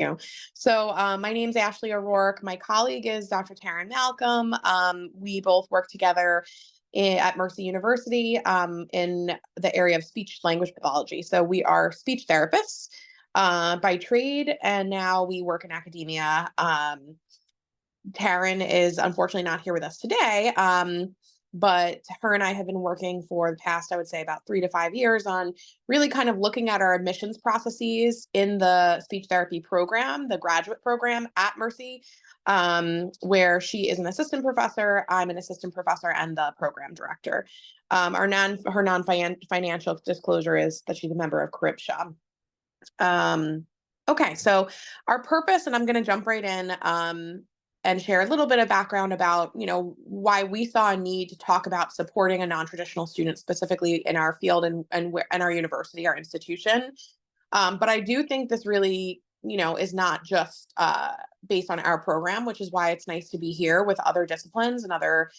you. So my name's Ashley O'Rourke. My colleague is Dr. Taryn Malcolm. We both work together at Mercy University in the area of speech language pathology. So we are speech therapists by trade, and now we work in academia. Taryn is unfortunately not here with us today. But her and I have been working for the past, I would say, about 3 to 5 years on really kind of looking at our admissions processes in the speech therapy program, the graduate program at Mercy, where she is an assistant professor, I'm an assistant professor, and the program director. Her non-financial disclosure is that she's a member of CRIBSHA. Okay, so our purpose, and I'm going to jump right in and share a little bit of background about, why we saw a need to talk about supporting a non-traditional student specifically in our field and our university, our institution. But I do think this really, is not just based on our program, which is why it's nice to be here with other disciplines and other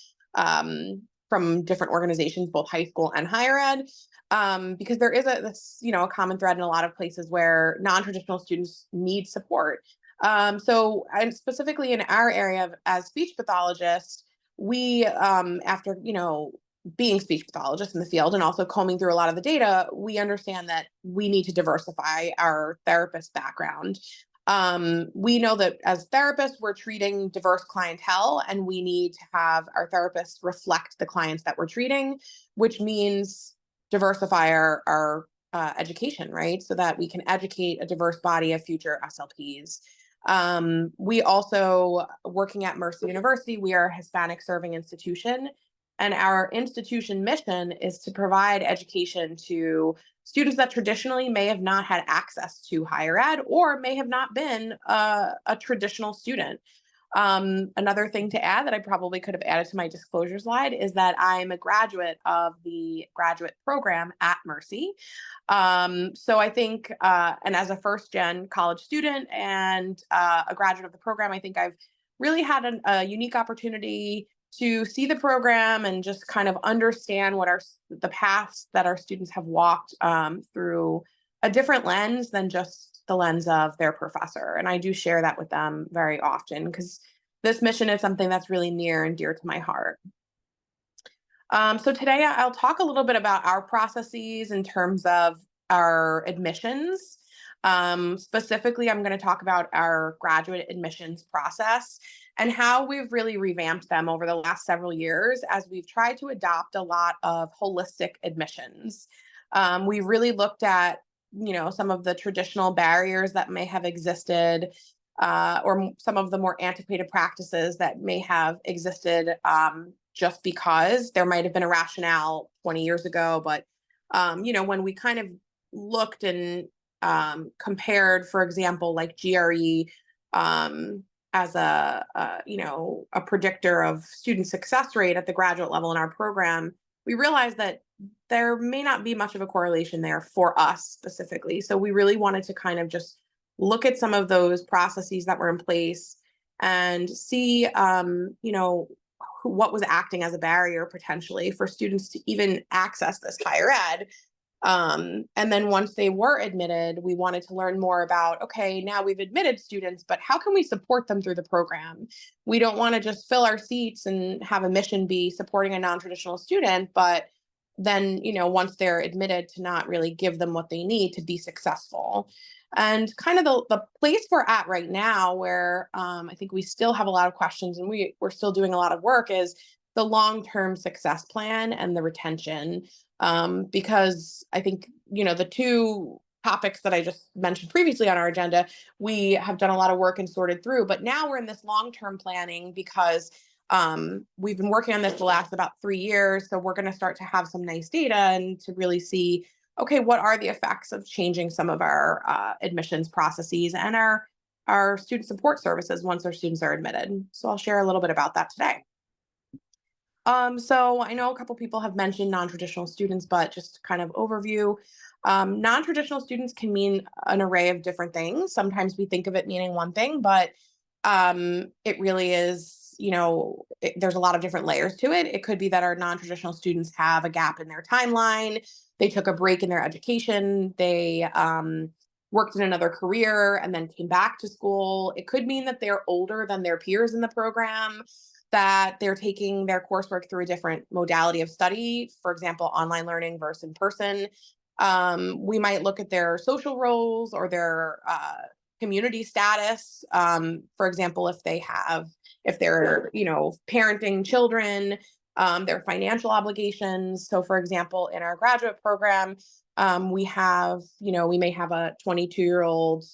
from different organizations, both high school and higher ed. Because there is a common thread in a lot of places where non-traditional students need support. And specifically in our area as speech pathologists, we, after, being speech pathologists in the field and also combing through a lot of the data, we understand that we need to diversify our therapist background. We know that as therapists, we're treating diverse clientele, and we need to have our therapists reflect the clients that we're treating, which means diversify our education, right? So that we can educate a diverse body of future SLPs. We also, working at Mercy University, we are a Hispanic Serving Institution, and our institution mission is to provide education to students that traditionally may have not had access to higher ed or may have not been a traditional student. Another thing to add that I probably could have added to my disclosure slide is that I'm a graduate of the graduate program at Mercy. So I think, and as a first-gen college student and a graduate of the program, I think I've really had a unique opportunity to see the program and just kind of understand what the paths that our students have walked through a different lens than just the lens of their professor. And I do share that with them very often because this mission is something that's really near and dear to my heart. So today I'll talk a little bit about our processes in terms of our admissions. Specifically, I'm going to talk about our graduate admissions process and how we've really revamped them over the last several years as we've tried to adopt a lot of holistic admissions. We really looked at, some of the traditional barriers that may have existed or some of the more antiquated practices that may have existed just because there might have been a rationale 20 years ago. But, when we kind of looked and compared, for example, like GRE as a predictor of student success rate at the graduate level in our program, we realized that there may not be much of a correlation there for us specifically. So we really wanted to kind of just look at some of those processes that were in place and see, what was acting as a barrier potentially for students to even access this higher ed. And then once they were admitted, we wanted to learn more about, okay, now we've admitted students, but how can we support them through the program? We don't want to just fill our seats and have a mission be supporting a non-traditional student, but then, once they're admitted, to not really give them what they need to be successful. And kind of the place we're at right now where I think we still have a lot of questions and we're still doing a lot of work is the long-term success plan and the retention. Because I think, the two topics that I just mentioned previously on our agenda, we have done a lot of work and sorted through, but now we're in this long-term planning because we've been working on this the last about 3 years. So we're going to start to have some nice data and to really see, okay, what are the effects of changing some of our admissions processes and our student support services once our students are admitted. So I'll share a little bit about that today. So I know a couple people have mentioned non-traditional students, but just kind of overview. Non-traditional students can mean an array of different things. Sometimes we think of it meaning one thing, but it really is, there's a lot of different layers to it. It could be that our non-traditional students have a gap in their timeline. They took a break in their education. They worked in another career and then came back to school. It could mean that they're older than their peers in the program, that they're taking their coursework through a different modality of study, for example, online learning versus in person. We might look at their social roles or their community status. For example, if they're, parenting children, their financial obligations. So for example, in our graduate program, we may have a 22-year-old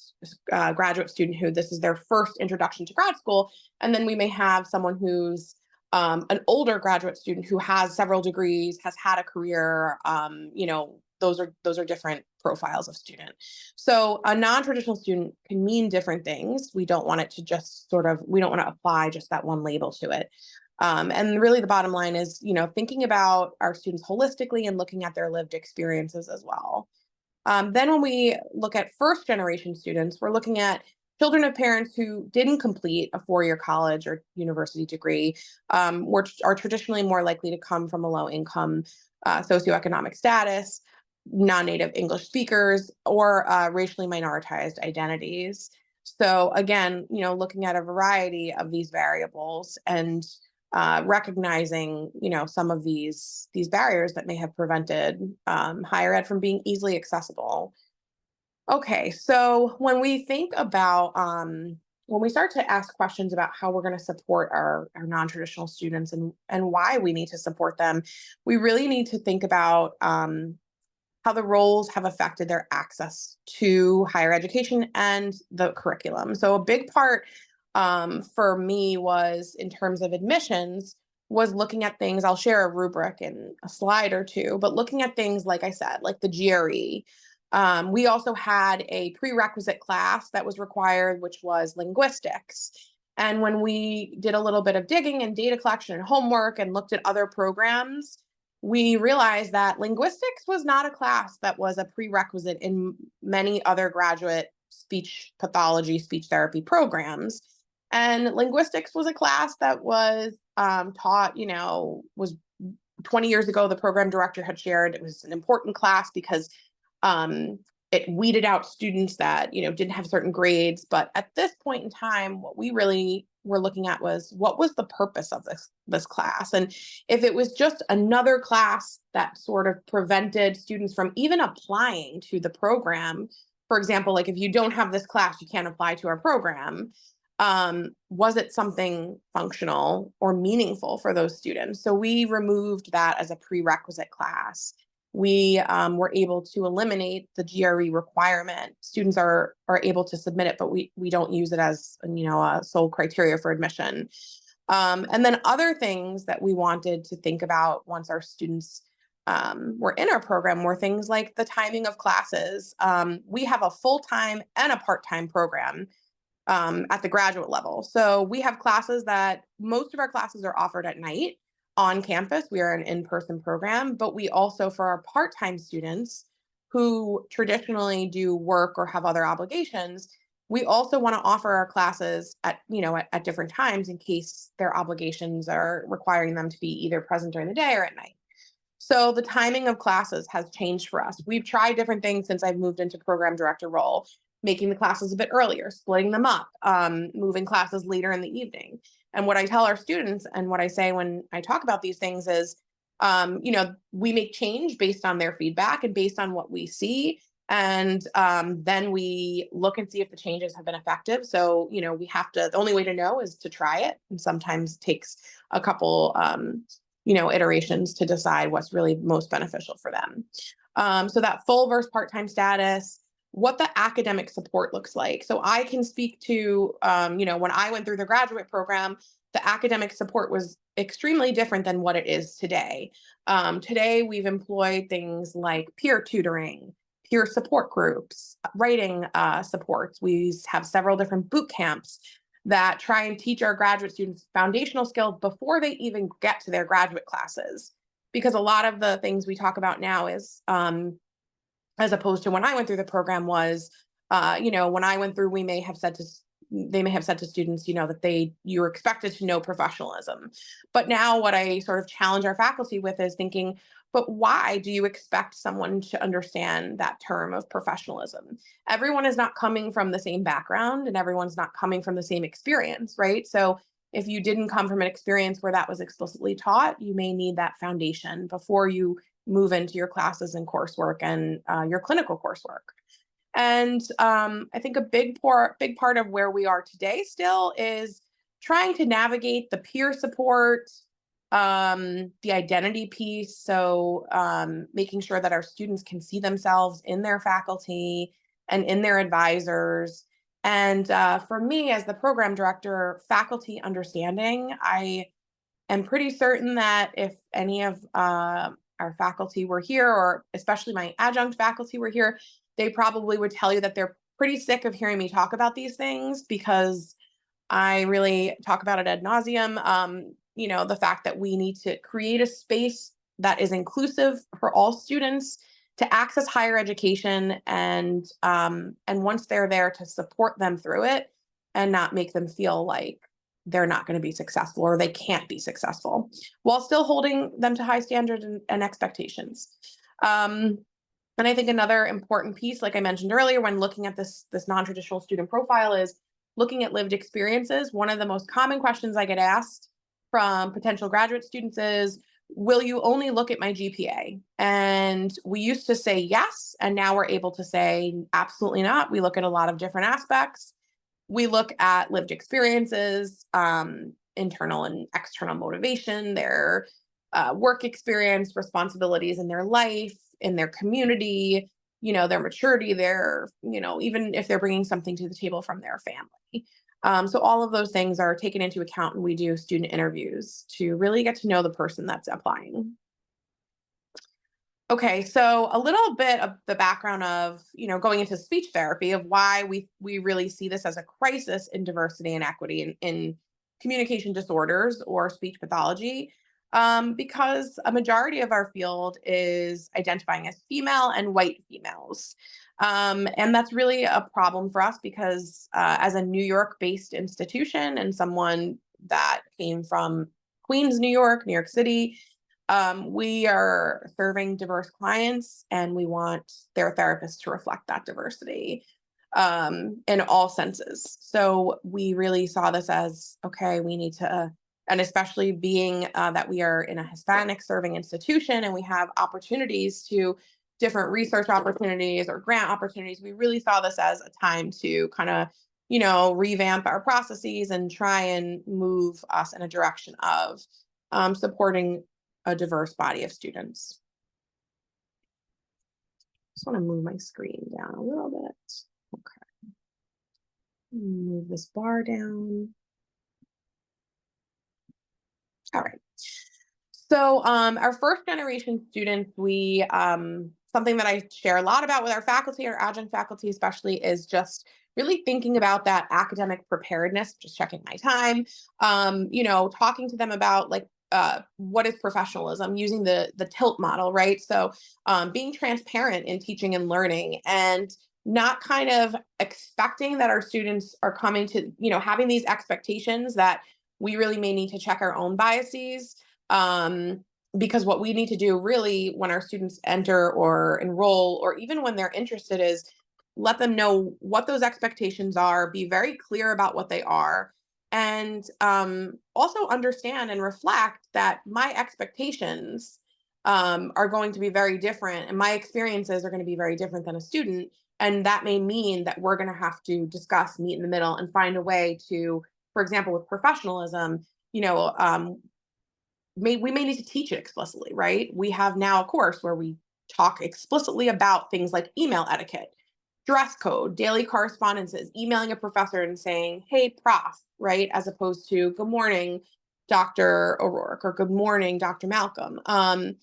graduate student who this is their first introduction to grad school. And then we may have someone who's an older graduate student who has several degrees, has had a career. Those are different profiles of student. So a non-traditional student can mean different things. We don't want it to just we don't want to apply just that one label to it. And really the bottom line is, thinking about our students holistically and looking at their lived experiences as well. Then when we look at first generation students, we're looking at children of parents who didn't complete a 4-year college or university degree, are traditionally more likely to come from a low income socioeconomic status, non-native English speakers, or racially minoritized identities. So again, looking at a variety of these variables and recognizing, some of these barriers that may have prevented higher ed from being easily accessible. Okay, so when we think about when we start to ask questions about how we're going to support our non-traditional students and why we need to support them, we really need to think about how the roles have affected their access to higher education and the curriculum. So a big part for me was, in terms of admissions, was looking at things. I'll share a rubric in a slide or two, but looking at things, like I said, like the GRE. We also had a prerequisite class that was required, which was linguistics. And when we did a little bit of digging and data collection and homework and looked at other programs, we realized that linguistics was not a class that was a prerequisite in many other graduate speech pathology, speech therapy programs. And linguistics was a class that was taught, was 20 years ago, the program director had shared it was an important class because it weeded out students that, didn't have certain grades. But at this point in time, what we really were looking at was, what was the purpose of this class? And if it was just another class that sort of prevented students from even applying to the program, for example, like if you don't have this class, you can't apply to our program. Was it something functional or meaningful for those students? So we removed that as a prerequisite class. We were able to eliminate the GRE requirement. Students are able to submit it, but we don't use it as a sole criteria for admission. And then other things that we wanted to think about once our students were in our program were things like the timing of classes. We have a full-time and a part-time program at the graduate level. So we have classes that most of our classes are offered at night on campus. We are an in-person program, but we also, for our part-time students who traditionally do work or have other obligations, we also want to offer our classes at different times in case their obligations are requiring them to be either present during the day or at night. So the timing of classes has changed for us. We've tried different things since I've moved into program director role, making the classes a bit earlier, splitting them up, moving classes later in the evening. And what I tell our students and what I say when I talk about these things is, we make change based on their feedback and based on what we see. And then we look and see if the changes have been effective. So, the only way to know is to try it. And sometimes it takes a couple, iterations to decide what's really most beneficial for them. So that full versus part-time status, what the academic support looks like. So I can speak to, when I went through the graduate program, the academic support was extremely different than what it is today. Today, we've employed things like peer tutoring, peer support groups, writing supports. We have several different boot camps that try and teach our graduate students foundational skills before they even get to their graduate classes. Because a lot of the things we talk about now is, as opposed to when I went through the program, was, when I went through, they may have said to students, that you're expected to know professionalism. But now what I sort of challenge our faculty with is thinking, but why do you expect someone to understand that term of professionalism? Everyone is not coming from the same background and everyone's not coming from the same experience, right? So if you didn't come from an experience where that was explicitly taught, you may need that foundation before you move into your classes and coursework and your clinical coursework. And I think a big part of where we are today still is trying to navigate the peer support, the identity piece. So making sure that our students can see themselves in their faculty and in their advisors. And for me, as the program director, faculty understanding, I am pretty certain that if any of our faculty were here, or especially my adjunct faculty were here, they probably would tell you that they're pretty sick of hearing me talk about these things because I really talk about it ad nauseum. The fact that we need to create a space that is inclusive for all students to access higher education, and once they're there, to support them through it and not make them feel like they're not going to be successful or they can't be successful, while still holding them to high standards and expectations. And I think another important piece, like I mentioned earlier, when looking at this non-traditional student profile, is looking at lived experiences. One of the most common questions I get asked from potential graduate students is, will you only look at my GPA? And we used to say yes, and now we're able to say absolutely not. We look at a lot of different aspects. We look at lived experiences, internal and external motivation, their work experience, responsibilities in their life, in their community, their maturity, their, even if they're bringing something to the table from their family. So all of those things are taken into account when we do student interviews to really get to know the person that's applying. Okay, so a little bit of the background of, going into speech therapy, of why we really see this as a crisis in diversity and equity in communication disorders or speech pathology, because a majority of our field is identifying as female and white females. And that's really a problem for us because as a New York-based institution and someone that came from Queens, New York City, we are serving diverse clients and we want their therapists to reflect that diversity in all senses. So we really saw this as, okay, we need to, and especially being that we are in a Hispanic Serving Institution and we have opportunities to different research opportunities or grant opportunities, we really saw this as a time to kind of, revamp our processes and try and move us in a direction of supporting a diverse body of students. Just want to move my screen down a little bit. Okay. Move this bar down. All right. So our first generation students, we something that I share a lot about with our faculty, our adjunct faculty especially, is just really thinking about that academic preparedness, just checking my time, talking to them about what is professionalism, using the tilt model, right? So being transparent in teaching and learning, and not kind of expecting that our students are coming to, having these expectations that we really may need to check our own biases. Because what we need to do really when our students enter or enroll, or even when they're interested, is let them know what those expectations are, be very clear about what they are, and also understand and reflect that my expectations are going to be very different and my experiences are going to be very different than a student. And that may mean that we're going to have to discuss, meet in the middle, and find a way to, for example, with professionalism, we may need to teach it explicitly, right? We have now a course where we talk explicitly about things like email etiquette, dress code, daily correspondences, emailing a professor and saying, hey, prof, right? As opposed to, good morning, Dr. Orourke, or good morning, Dr. Malcolm. And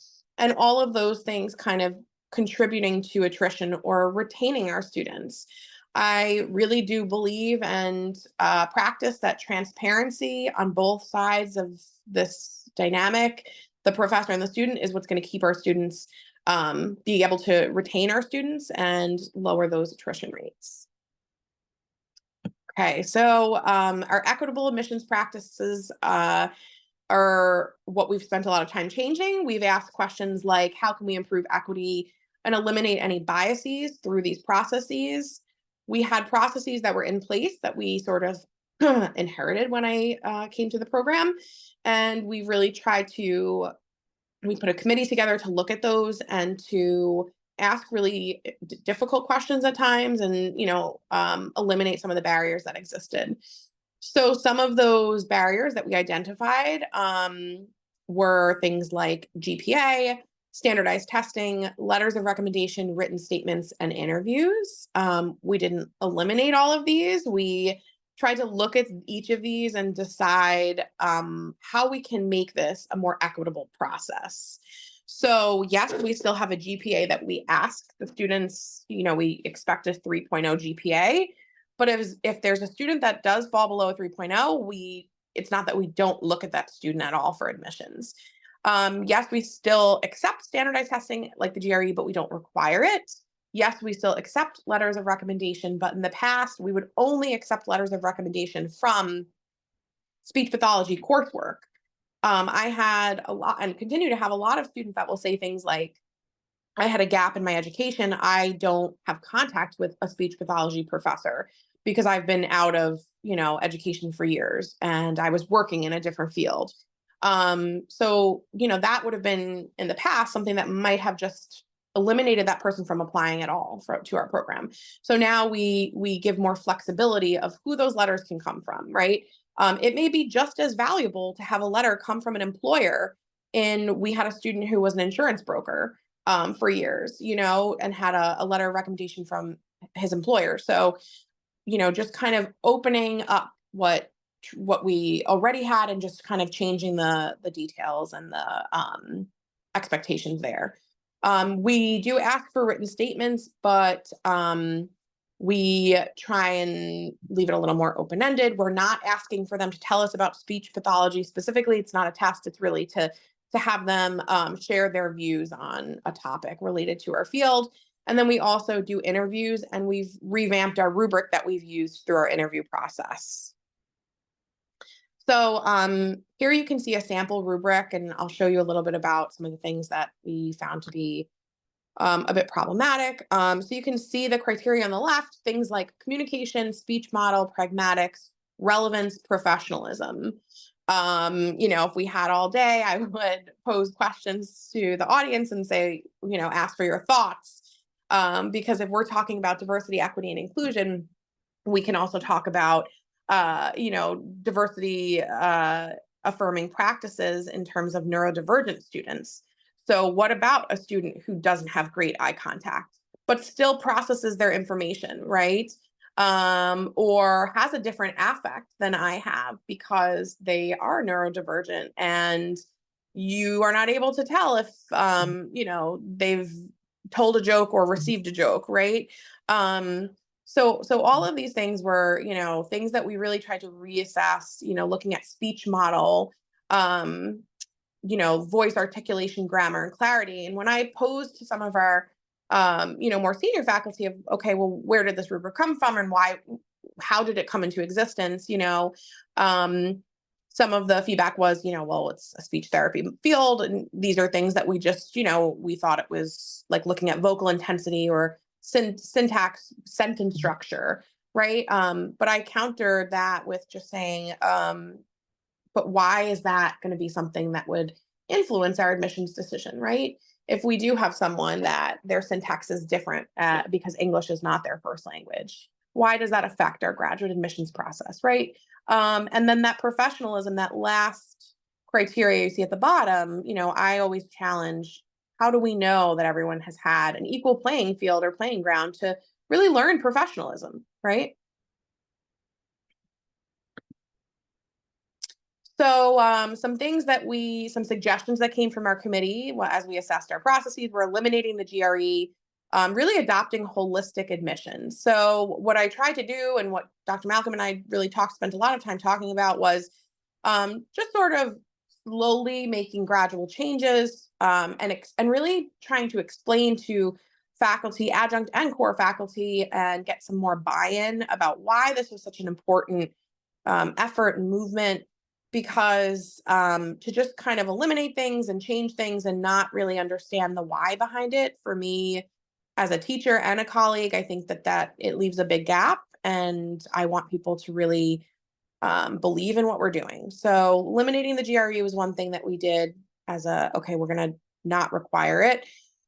all of those things kind of contributing to attrition or retaining our students. I really do believe and practice that transparency on both sides of this dynamic, the professor and the student, is what's going to keep our students, be able to retain our students and lower those attrition rates. Okay, so our equitable admissions practices, are what we've spent a lot of time changing. We've asked questions like, how can we improve equity and eliminate any biases through these processes? We had processes that were in place that we sort of inherited when I came to the program. And we really tried to, we put a committee together to look at those and to ask really difficult questions at times and, eliminate some of the barriers that existed. So some of those barriers that we identified were things like GPA, standardized testing, letters of recommendation, written statements, and interviews. We didn't eliminate all of these. We tried to look at each of these and decide how we can make this a more equitable process. So yes, we still have a GPA that we ask the students, we expect a 3.0 GPA. But if there's a student that does fall below a 3.0, it's not that we don't look at that student at all for admissions. Yes, we still accept standardized testing like the GRE, but we don't require it. Yes, we still accept letters of recommendation, but in the past, we would only accept letters of recommendation from speech pathology coursework. I had a lot and continue to have a lot of students that will say things like, I had a gap in my education. I don't have contact with a speech pathology professor because I've been out of, education for years and I was working in a different field. So, that would have been in the past something that might have just eliminated that person from applying at all to our program. So now we give more flexibility of who those letters can come from, right? It may be just as valuable to have a letter come from an employer. And we had a student who was an insurance broker for years, and had a letter of recommendation from his employer. So, just kind of opening up what we already had and just kind of changing the details and the expectations there. We do ask for written statements, but we try and leave it a little more open-ended. We're not asking for them to tell us about speech pathology specifically. It's not a test. It's really to have them share their views on a topic related to our field. And then we also do interviews, and we've revamped our rubric that we've used through our interview process. So here you can see a sample rubric, and I'll show you a little bit about some of the things that we found to be a bit problematic. So you can see the criteria on the left, things like communication, speech model, pragmatics, relevance, professionalism. If we had all day, I would pose questions to the audience and say, ask for your thoughts. Because if we're talking about diversity, equity, and inclusion, we can also talk about, diversity affirming practices in terms of neurodivergent students. So what about a student who doesn't have great eye contact, but still processes their information, right? Or has a different affect than I have because they are neurodivergent, and you are not able to tell if, they've told a joke or received a joke, right? So all of these things were, things that we really tried to reassess, looking at speech model, voice articulation, grammar, and clarity. And when I posed to some of our, more senior faculty of, okay, well, where did this rubric come from and how did it come into existence? Some of the feedback was, well, it's a speech therapy field. And these are things that we just, we thought it was like looking at vocal intensity or syntax, sentence structure, right? But I countered that with just saying, but why is that going to be something that would influence our admissions decision, right? If we do have someone that their syntax is different because English is not their first language, why does that affect our graduate admissions process, right? And then that professionalism, that last criteria you see at the bottom, I always challenge, how do we know that everyone has had an equal playing field or playing ground to really learn professionalism, right? So some suggestions that came from our committee as we assessed our processes were eliminating the GRE, really adopting holistic admissions. So what I tried to do, and what Dr. Malcolm and I really spent a lot of time talking about, was just sort of slowly making gradual changes and really trying to explain to faculty, adjunct and core faculty, and get some more buy-in about why this was such an important effort and movement. because to just kind of eliminate things and change things and not really understand the why behind it, for me as a teacher and a colleague, I think that it leaves a big gap, and I want people to really believe in what we're doing. So eliminating the GRE was one thing that we did as okay, we're going to not require it.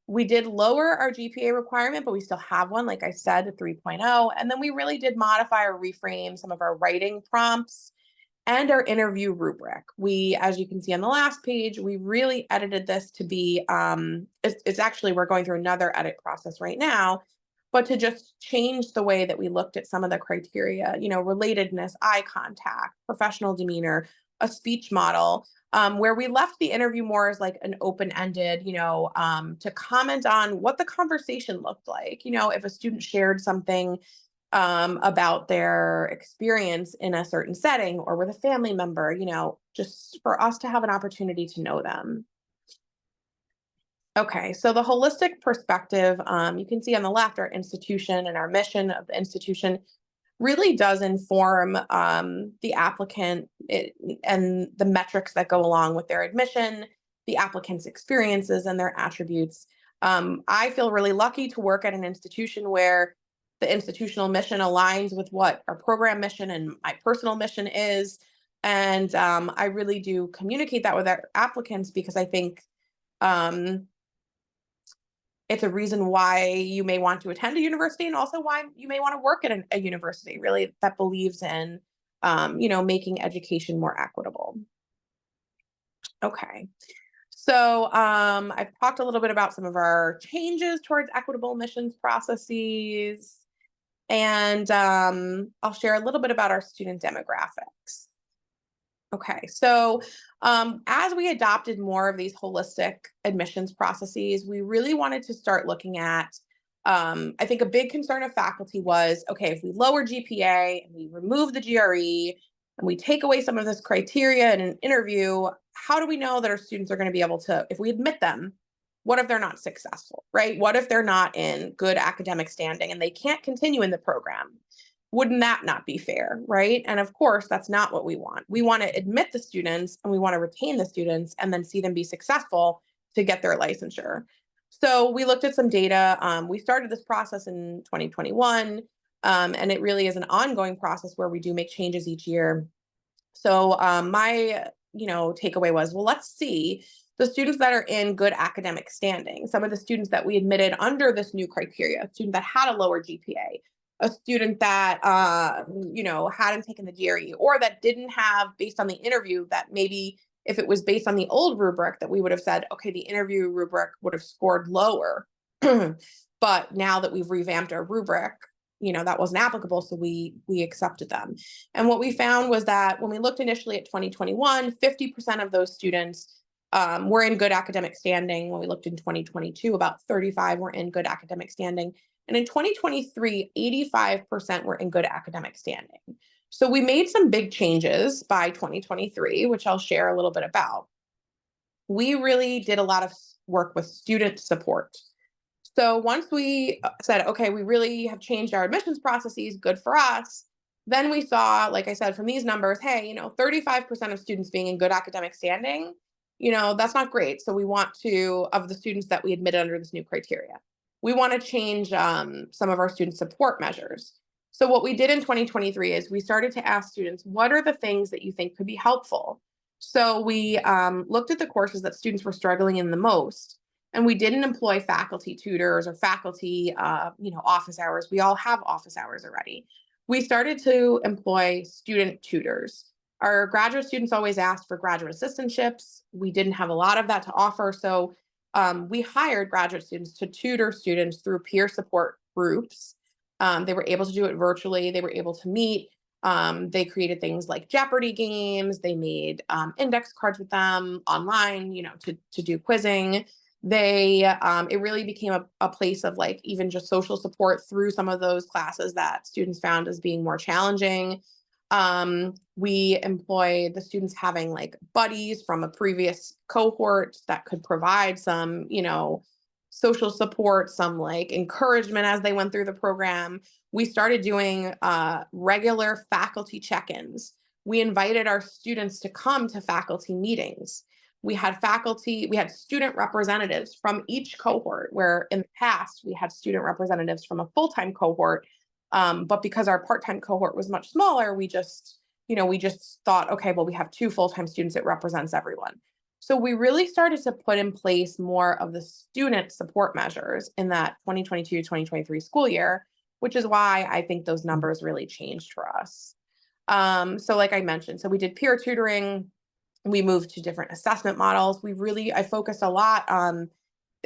We did lower our GPA requirement, but we still have one, like I said, a 3.0. And then we really did modify or reframe some of our writing prompts and our interview rubric. We, as you can see on the last page, we really edited this to be, it's actually, we're going through another edit process right now, but to just change the way that we looked at some of the criteria, relatedness, eye contact, professional demeanor, a speech model, where we left the interview more as like an open-ended, to comment on what the conversation looked like. If a student shared something about their experience in a certain setting or with a family member, just for us to have an opportunity to know them. Okay, so the holistic perspective, you can see on the left, our institution and our mission of the institution really does inform the applicant and the metrics that go along with their admission, the applicant's experiences and their attributes. I feel really lucky to work at an institution where the institutional mission aligns with what our program mission and my personal mission is. And I really do communicate that with our applicants, because I think it's a reason why you may want to attend a university, and also why you may want to work at a university, really, that believes in, making education more equitable. Okay. So I've talked a little bit about some of our changes towards equitable admissions processes, and I'll share a little bit about our student demographics. Okay, so as we adopted more of these holistic admissions processes, we really wanted to start looking at, I think a big concern of faculty was, okay, if we lower GPA and we remove the GRE and we take away some of this criteria in an interview, how do we know that our students are going to be able to, if we admit them, what if they're not successful, right? What if they're not in good academic standing and they can't continue in the program? Wouldn't that not be fair, right? And of course, that's not what we want. We want to admit the students and we want to retain the students and then see them be successful to get their licensure. So we looked at some data. We started this process in 2021, and it really is an ongoing process where we do make changes each year. So my takeaway was, well, let's see the students that are in good academic standing, some of the students that we admitted under this new criteria, a student that had a lower GPA, a student that, hadn't taken the GRE, or that didn't have, based on the interview, that maybe if it was based on the old rubric, that we would have said, okay, the interview rubric would have scored lower. But now that we've revamped our rubric, that wasn't applicable. So we accepted them. And what we found was that when we looked initially at 2021, 50% of those students were in good academic standing. When we looked in 2022, about 35 were in good academic standing. And in 2023, 85% were in good academic standing. So we made some big changes by 2023, which I'll share a little bit about. We really did a lot of work with student support. So once we said, okay, we really have changed our admissions processes, good for us, then we saw, like I said, from these numbers, hey, 35% of students being in good academic standing, that's not great. So we want to, of the students that we admitted under this new criteria, we want to change some of our student support measures. So what we did in 2023 is we started to ask students, what are the things that you think could be helpful? So we looked at the courses that students were struggling in the most, and we didn't employ faculty tutors or faculty, office hours. We all have office hours already. We started to employ student tutors. Our graduate students always asked for graduate assistantships. We didn't have a lot of that to offer. So we hired graduate students to tutor students through peer support groups. They were able to do it virtually. They were able to meet. They created things like Jeopardy games. They made index cards with them online, to do quizzing. It really became a place of like even just social support through some of those classes that students found as being more challenging. We employ the students having like buddies from a previous cohort that could provide some, social support, some like encouragement as they went through the program. We started doing regular faculty check-ins we invited our students to come to faculty meetings. We had student representatives from each cohort, where in the past we had student representatives from a full-time cohort. But because our part-time cohort was much smaller, we just thought, okay, well, we have 2 full-time students, it represents everyone. So we really started to put in place more of the student support measures in that 2022-2023 school year, which is why I think those numbers really changed for us. So like I mentioned, so we did peer tutoring, we moved to different assessment models. I focused a lot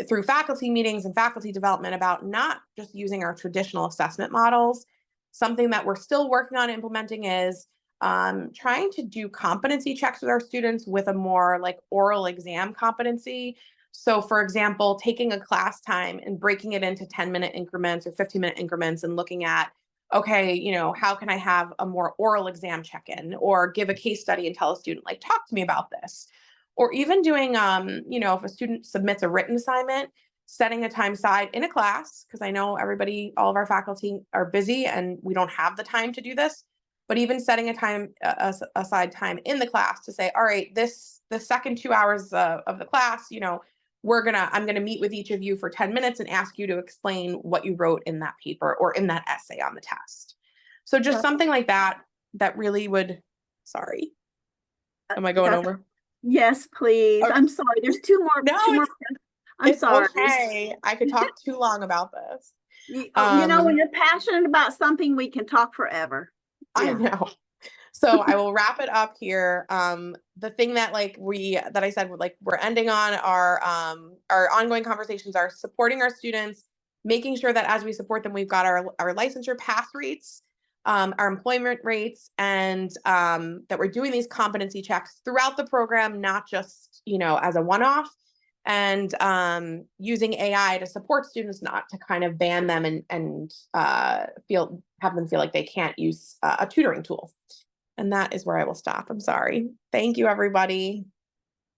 through faculty meetings and faculty development about not just using our traditional assessment models. Something that we're still working on implementing is trying to do competency checks with our students with a more like oral exam competency. So for example, taking a class time and breaking it into 10-minute increments or 15-minute increments and looking at, okay, how can I have a more oral exam check-in, or give a case study and tell a student, like, talk to me about this. Or even doing, if a student submits a written assignment, setting a time aside in a class, because I know all of our faculty are busy and we don't have the time to do this, but even setting aside time in the class to say, all right, the second 2 hours of the class, I'm going to meet with each of you for 10 minutes and ask you to explain what you wrote in that paper or in that essay on the test. So just something like that really would, sorry. Am I going over? Yes, please. Okay. I'm sorry. There's two more. No, I'm sorry. Okay. I could talk too long about this. When you're passionate about something, we can talk forever. Yeah. I know. So I will wrap it up here. The thing that I said, we're ending on our ongoing conversations are supporting our students, making sure that as we support them, we've got our licensure pass rates, our employment rates, and that we're doing these competency checks throughout the program, not just, as a one-off, and using AI to support students, not to kind of ban them and have them feel like they can't use a tutoring tool. And that is where I will stop. I'm sorry. Thank you, everybody.